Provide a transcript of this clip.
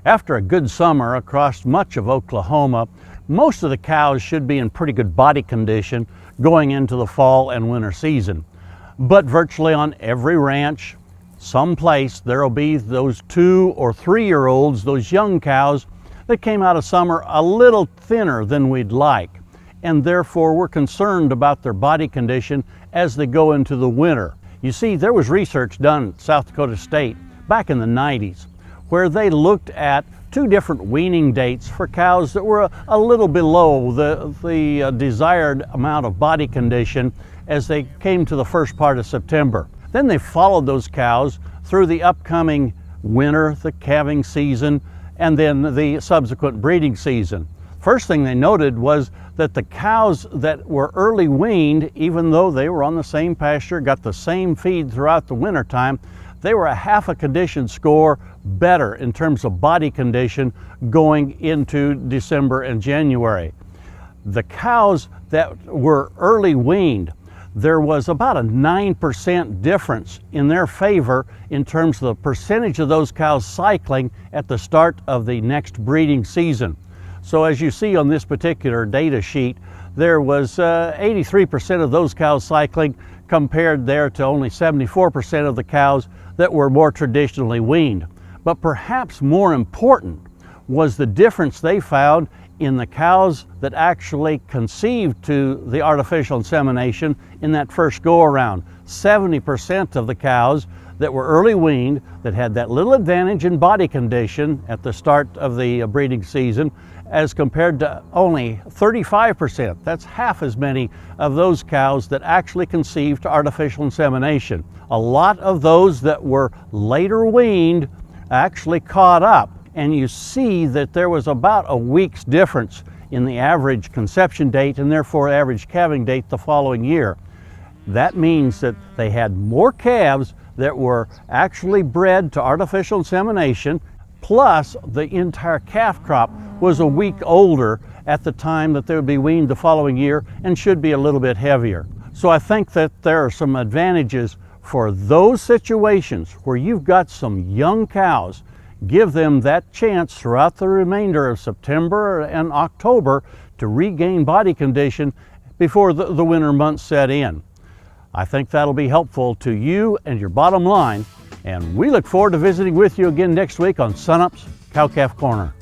After a good summer across much of Oklahoma, most of the cows should be in pretty good body condition going into the fall and winter season. But virtually on every ranch, someplace, there will be those 2 or 3-year-olds, those young cows that came out of summer a little thinner than we'd like. And therefore we're concerned about their body condition as they go into the winter. You see, there was research done at South Dakota State back in the 90s where they looked at 2 different weaning dates for cows that were a little below the desired amount of body condition as they came to the first part of September. Then they followed those cows through the upcoming winter, the calving season, and then the subsequent breeding season. First thing they noted was that the cows that were early weaned, even though they were on the same pasture, got the same feed throughout the winter time, they were a half a condition score better in terms of body condition going into December and January. The cows that were early weaned, there was about a 9% difference in their favor in terms of the percentage of those cows cycling at the start of the next breeding season. So as you see on this particular data sheet, there was 83% of those cows cycling compared there to only 74% of the cows that were more traditionally weaned. But perhaps more important was the difference they found in the cows that actually conceived to the artificial insemination in that first go around. 70% of the cows that were early weaned, that had that little advantage in body condition at the start of the breeding season, as compared to only 35%. That's half as many of those cows that actually conceived to artificial insemination. A lot of those that were later weaned actually caught up, and you see that there was about a week's difference in the average conception date and therefore average calving date the following year. That means that they had more calves that were actually bred to artificial insemination, plus the entire calf crop was a week older at the time that they would be weaned the following year and should be a little bit heavier. So I think that there are some advantages for those situations where you've got some young cows. Give them that chance throughout the remainder of September and October to regain body condition before the winter months set in. I think that'll be helpful to you and your bottom line, and we look forward to visiting with you again next week on Sunup's Cow-Calf Corner.